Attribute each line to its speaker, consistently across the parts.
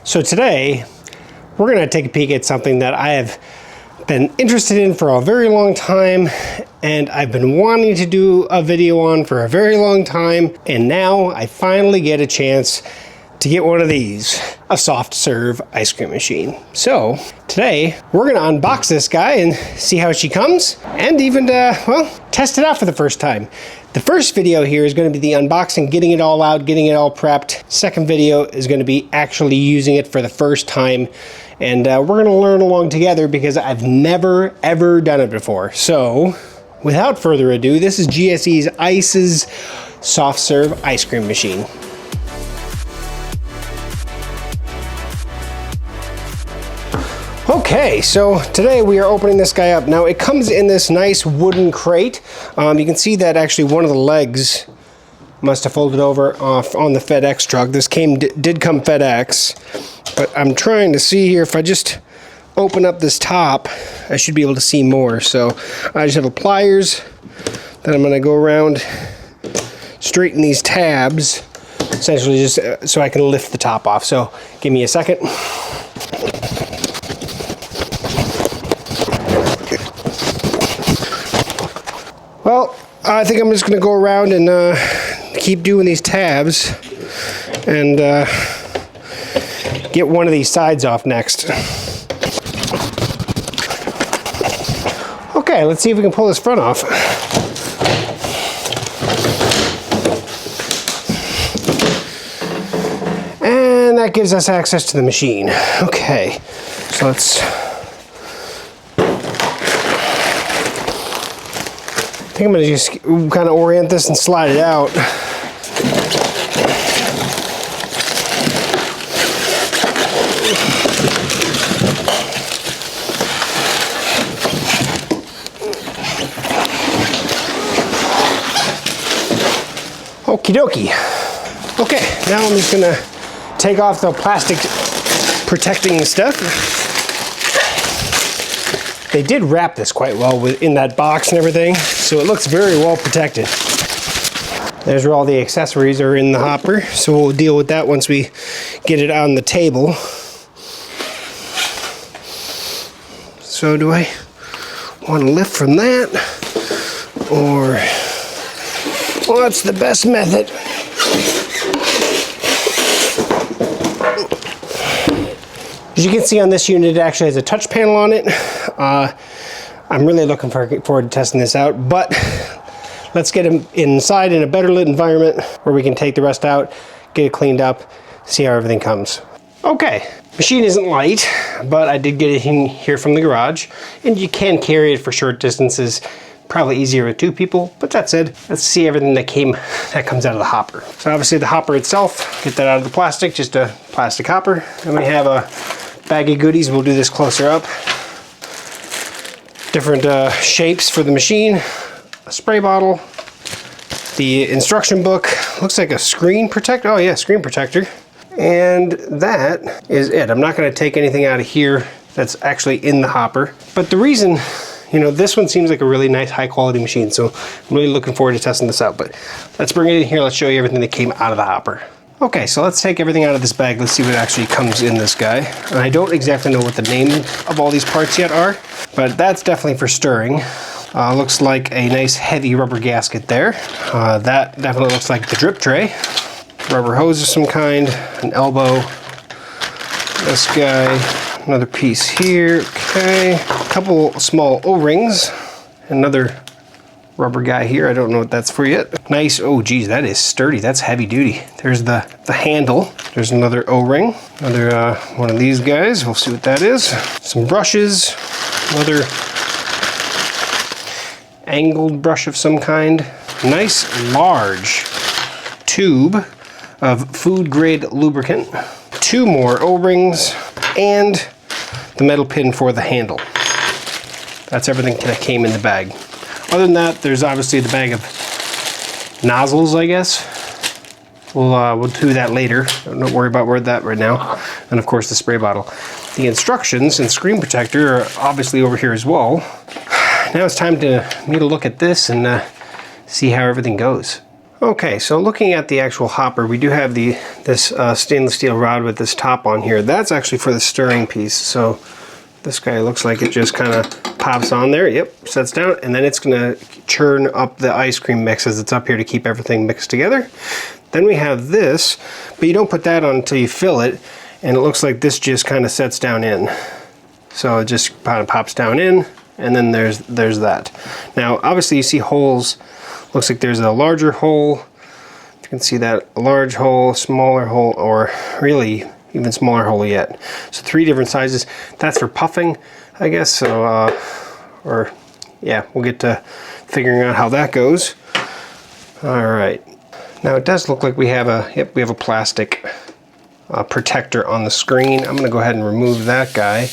Speaker 1: So today, we're gonna take a peek at something that I have been interested in for a very long time, and I've been wanting to do a video on for a very long time, and now I finally get a chance to get one of these, a soft serve ice cream machine. So today, we're gonna unbox this guy and see how she comes, and even, well, test it out for the first time. The first video here is going to be the unboxing, getting it all out, getting it all prepped. Second video is going to be actually using it for the first time. And we're going to learn along together because I've never, ever done it before. So without further ado, this is GSEICE's soft serve ice cream machine. Okay, so today we are opening this guy up. Now it comes in this nice wooden crate. You can see that actually one of the legs must have folded over off on the FedEx truck. This did come FedEx, but I'm trying to see here if I just open up this top, I should be able to see more. So I just have a pliers that I'm gonna go around, straighten these tabs, essentially just so I can lift the top off. So give me a second. Well, I think I'm just going to go around and keep doing these tabs and get one of these sides off next. Okay, let's see if we can pull this front off. And that gives us access to the machine. Okay, so let's... I think I'm going to just kind of orient this and slide it out. Okie dokie. Okay, now I'm just going to take off the plastic protecting stuff. They did wrap this quite well in that box and everything, so it looks very well protected. There's where all the accessories are in the hopper, so we'll deal with that once we get it on the table. So do I want to lift from that, or what's the best method? As you can see on this unit, it actually has a touch panel on it. I'm really looking forward to testing this out, but let's get him inside in a better lit environment where we can take the rest out, get it cleaned up, see how everything comes. Okay, machine isn't light, but I did get it in here from the garage, and you can carry it for short distances. Probably easier with two people, but that said, let's see everything that comes out of the hopper. So obviously the hopper itself, get that out of the plastic, just a plastic hopper. Then we have a bag of goodies. We'll do this closer up. Different shapes for the machine, a spray bottle, the instruction book, looks like a screen protector. Oh yeah, screen protector. And that is it. I'm not gonna take anything out of here that's actually in the hopper. But the reason, you know, this one seems like a really nice high quality machine, so I'm really looking forward to testing this out. But let's bring it in here, let's show you everything that came out of the hopper. Okay, so let's take everything out of this bag. Let's see what actually comes in this guy. And I don't exactly know what the name of all these parts yet are, but that's definitely for stirring. Looks like a nice heavy rubber gasket there. That definitely looks like the drip tray. Rubber hose of some kind, an elbow. This guy, another piece here, okay. A couple small O-rings, another rubber guy here. I don't know what that's for yet. Nice. Oh geez, that is sturdy. That's heavy duty. There's the handle. There's another O-ring. Another one of these guys. We'll see what that is. Some brushes. Another angled brush of some kind. Nice large tube of food grade lubricant. Two more O-rings and the metal pin for the handle. That's everything that came in the bag. Other than that, there's obviously the bag of nozzles, I guess. We'll do that later. Don't worry about that right now. And of course the spray bottle. The instructions and screen protector are obviously over here as well. Now it's time for me to look at this and see how everything goes. Okay, so looking at the actual hopper, we do have this stainless steel rod with this top on here. That's actually for the stirring piece. So this guy looks like it just kind of pops on there. Yep, sets down, and then it's gonna churn up the ice cream mix as it's up here to keep everything mixed together. Then we have this, but you don't put that on until you fill it, and it looks like this just kind of sets down in. So it just kind of pops down in, and then there's that. Now, obviously you see holes. Looks like there's a larger hole. You can see that, a large hole, smaller hole, or really even smaller hole yet. So 3 different sizes. That's for puffing, I guess. So, or yeah, we'll get to figuring out how that goes. All right. Now it does look like we have a plastic protector on the screen. I'm gonna go ahead and remove that guy.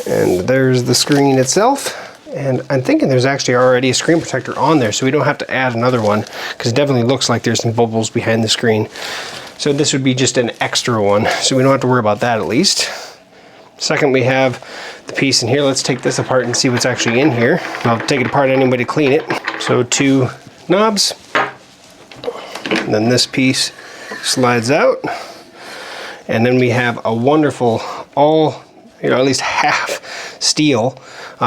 Speaker 1: And there's the screen itself. And I'm thinking there's actually already a screen protector on there, so we don't have to add another one, because it definitely looks like there's some bubbles behind the screen. So this would be just an extra one, so we don't have to worry about that at least. Second, we have the piece in here. Let's take this apart and see what's actually in here. I'll take it apart anyway to clean it. So 2 knobs, and then this piece slides out. And then we have a wonderful at least half steel,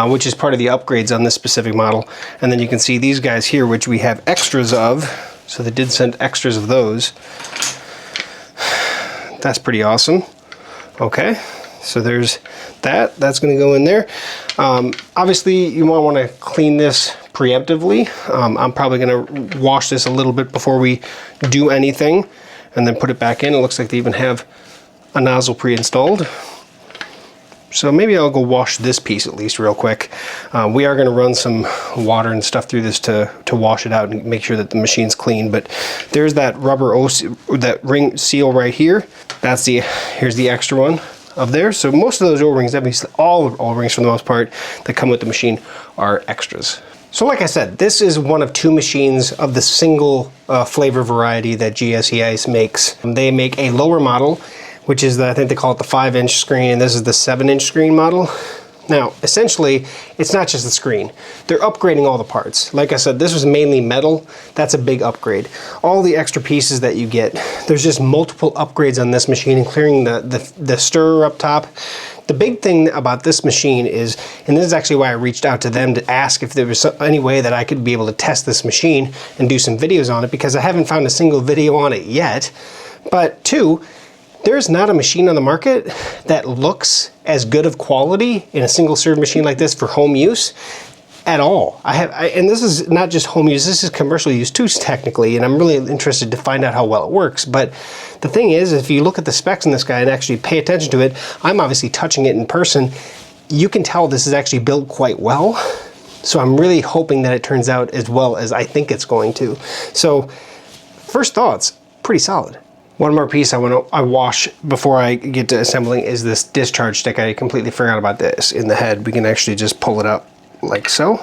Speaker 1: which is part of the upgrades on this specific model. And then you can see these guys here, which we have extras of. So they did send extras of those. That's pretty awesome. Okay, so there's that. That's going to go in there. Obviously, you might want to clean this preemptively. I'm probably going to wash this a little bit before we do anything, and then put it back in. It looks like they even have a nozzle pre-installed. So maybe I'll go wash this piece at least real quick. We are going to run some water and stuff through this to wash it out and make sure that the machine's clean. But there's that rubber that ring seal right here. Here's the extra one of there. So most of those O-rings, that means all O-rings for the most part that come with the machine, are extras. So like I said, this is one of 2 machines of the single flavor variety that GSEICE makes. They make a lower model, which is I think they call it the 5-inch screen, and this is the 7-inch screen model. Now, essentially, it's not just the screen. They're upgrading all the parts. Like I said, this was mainly metal. That's a big upgrade. All the extra pieces that you get, there's just multiple upgrades on this machine, including the stirrer up top. The big thing about this machine is, and this is actually why I reached out to them to ask if there was any way that I could be able to test this machine and do some videos on it, because I haven't found a single video on it yet. But 2, there's not a machine on the market that looks as good of quality in a single serve machine like this for home use at all. And this is not just home use, this is commercial use too technically, and I'm really interested to find out how well it works. But the thing is, if you look at the specs on this guy and actually pay attention to it, I'm obviously touching it in person, you can tell this is actually built quite well. So I'm really hoping that it turns out as well as I think it's going to. So first thoughts, pretty solid. One more piece I wash before I get to assembling is this discharge stick. I completely forgot about this in the head. We can actually just pull it up like so,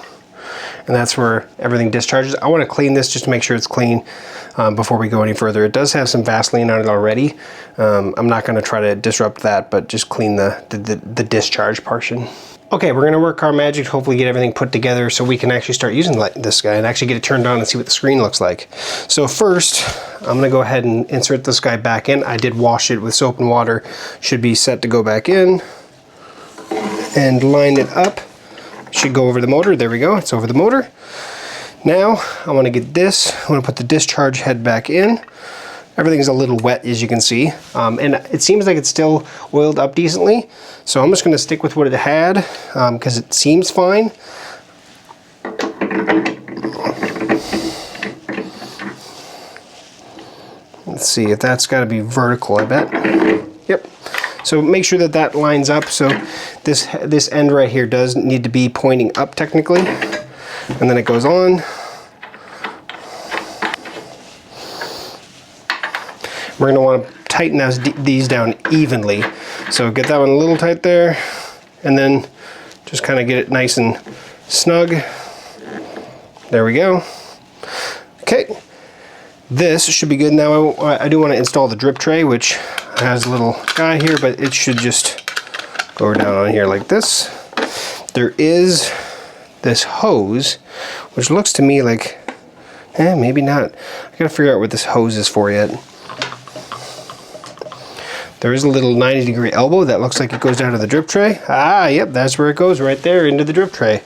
Speaker 1: and that's where everything discharges. I want to clean this just to make sure it's clean before we go any further. It does have some Vaseline on it already. I'm not going to try to disrupt that, but just clean the discharge portion. Okay, we're going to work our magic to hopefully get everything put together so we can actually start using this guy and actually get it turned on and see what the screen looks like. So first, I'm going to go ahead and insert this guy back in. I did wash it with soap and water. Should be set to go back in. And line it up. Should go over the motor. There we go. It's over the motor. Now, I want to get this. I want to put the discharge head back in. Everything's a little wet, as you can see, and it seems like it's still oiled up decently. So I'm just going to stick with what it had because it seems fine. Let's see if that's got to be vertical, I bet. Yep. So make sure that that lines up. So this end right here does need to be pointing up technically, and then it goes on. We're going to want to tighten these down evenly. So get that one a little tight there, and then just kind of get it nice and snug. There we go. Okay, this should be good. Now I do want to install the drip tray, which has a little guy here, but it should just go down on here like this. There is this hose, which looks to me like Maybe not. I gotta figure out what this hose is for yet. There is a little 90-degree elbow that looks like it goes down to the drip tray. Ah, yep, that's where it goes, right there into the drip tray.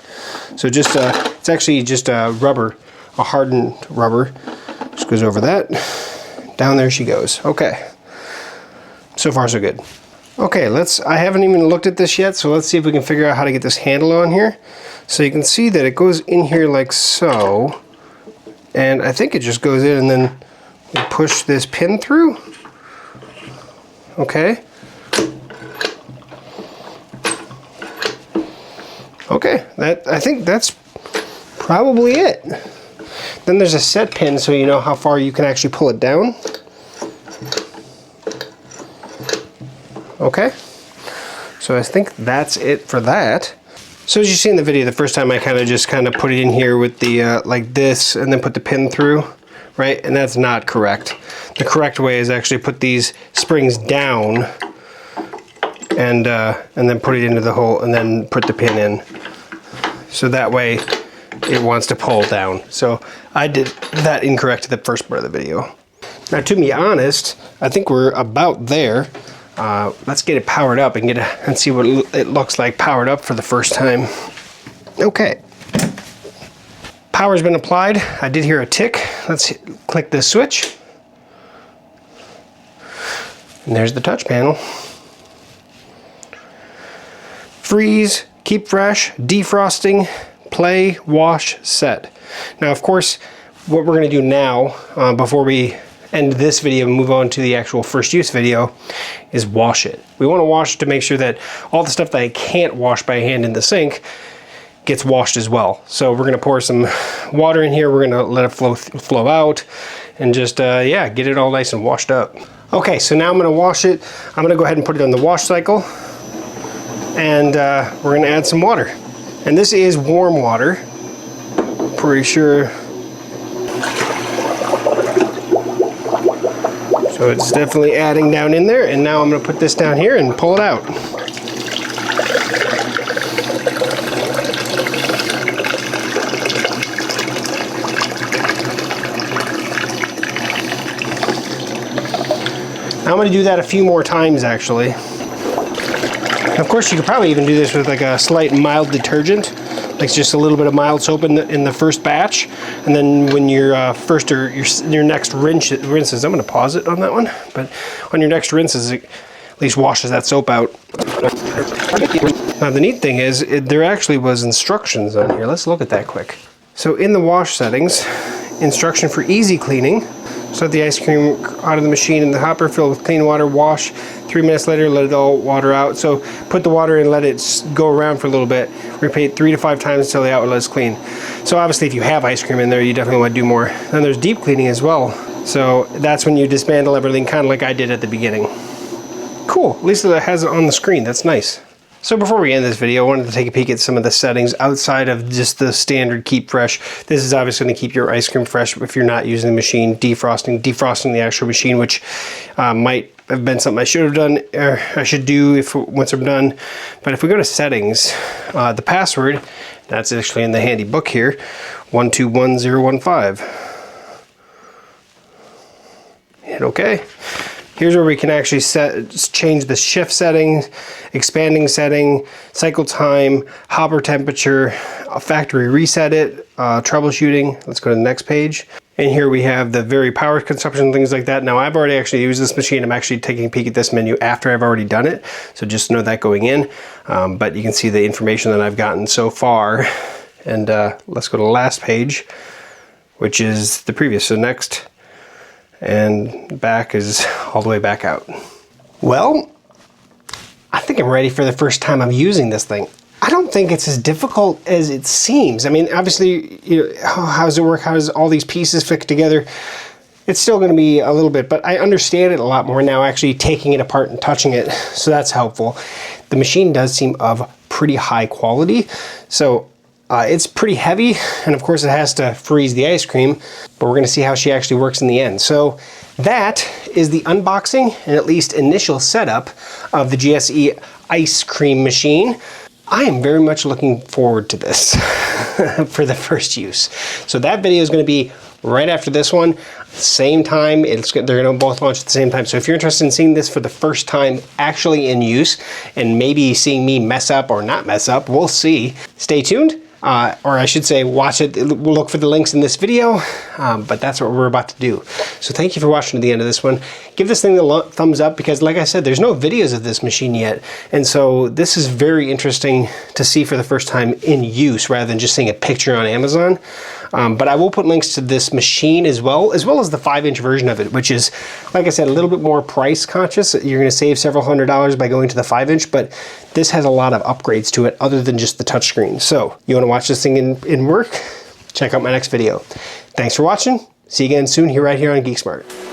Speaker 1: So just, it's actually just a rubber, a hardened rubber. Just goes over that. Down there she goes. Okay. So far, so good. Okay, I haven't even looked at this yet, so let's see if we can figure out how to get this handle on here. So you can see that it goes in here like so. And I think it just goes in and then we push this pin through. Okay. Okay, I think that's probably it. Then there's a set pin so you know how far you can actually pull it down. Okay, so I think that's it for that. So as you see in the video, the first time I just put it in here with the like this and then put the pin through, right? And that's not correct. The correct way is actually put these springs down and then put it into the hole and then put the pin in. So that way it wants to pull down. So I did that incorrect the first part of the video. Now to be honest, I think we're about there. Let's get it powered up and see what it looks like powered up for the first time. Okay. Power's been applied. I did hear a tick. Let's click this switch. And there's the touch panel. Freeze, keep fresh, defrosting, play, wash, set. Now, of course, what we're going to do now, before we end this video and move on to the actual first use video, is wash it. We want to wash it to make sure that all the stuff that I can't wash by hand in the sink gets washed as well. So we're going to pour some water in here. We're going to let it flow out and just, yeah, get it all nice and washed up. Okay, so now I'm going to wash it. I'm going to go ahead and put it on the wash cycle. And we're going to add some water. And this is warm water. Pretty sure. So it's definitely adding down in there. And now I'm going to put this down here and pull it out. I'm going to do that a few more times actually. And of course you could probably even do this with like a slight mild detergent, like just a little bit of mild soap in the first batch, and then when your first or your next rinses, I'm going to pause it on that one, but on your next rinses it at least washes that soap out. Now the neat thing is there actually was instructions on here. Let's look at that quick. So in the wash settings, instruction for easy cleaning. So let the ice cream out of the machine in the hopper, fill with clean water, wash. 3 minutes later, let it all water out. So put the water in, let it go around for a little bit. Repeat 3 to 5 times until the outlet is clean. So obviously if you have ice cream in there, you definitely want to do more. Then there's deep cleaning as well. So that's when you dismantle everything, kind of like I did at the beginning. Cool, at least it has it on the screen, that's nice. So before we end this video, I wanted to take a peek at some of the settings outside of just the standard keep fresh. This is obviously going to keep your ice cream fresh if you're not using the machine. Defrosting the actual machine, which might have been something I should have done, or I should do once I'm done. But if we go to settings, the password, that's actually in the handy book here, 121015. Hit OK. Here's where we can actually change the shift setting, expanding setting, cycle time, hopper temperature, factory reset it, troubleshooting. Let's go to the next page. And here we have the very power consumption, things like that. Now I've already actually used this machine. I'm actually taking a peek at this menu after I've already done it. So just know that going in. But you can see the information that I've gotten so far. And let's go to the last page, which is the previous. So next. And back is all the way back out. Well, I think I'm ready for the first time I'm using this thing. I don't think it's as difficult as it seems. I mean, obviously, you know, how does it work? How does all these pieces fit together? It's still going to be a little bit, but I understand it a lot more now actually taking it apart and touching it. So that's helpful. The machine does seem of pretty high quality. So it's pretty heavy, and of course it has to freeze the ice cream, but we're going to see how she actually works in the end. So that is the unboxing and at least initial setup of the GSE ice cream machine. I am very much looking forward to this for the first use. So that video is going to be right after this one, same time. They're going to both launch at the same time. So if you're interested in seeing this for the first time actually in use, and maybe seeing me mess up or not mess up, we'll see. Stay tuned. Or I should say, watch it. We'll look for the links in this video, but that's what we're about to do. So thank you for watching to the end of this one. Give this thing a thumbs up, because like I said, there's no videos of this machine yet. And so this is very interesting to see for the first time in use, rather than just seeing a picture on Amazon. But I will put links to this machine as well as the 5-inch version of it, which is, like I said, a little bit more price conscious. You're going to save several $100s by going to the 5-inch, but this has a lot of upgrades to it other than just the touchscreen. So you want to watch this thing in work? Check out my next video. Thanks for watching. See you again soon right here on GeekSmart.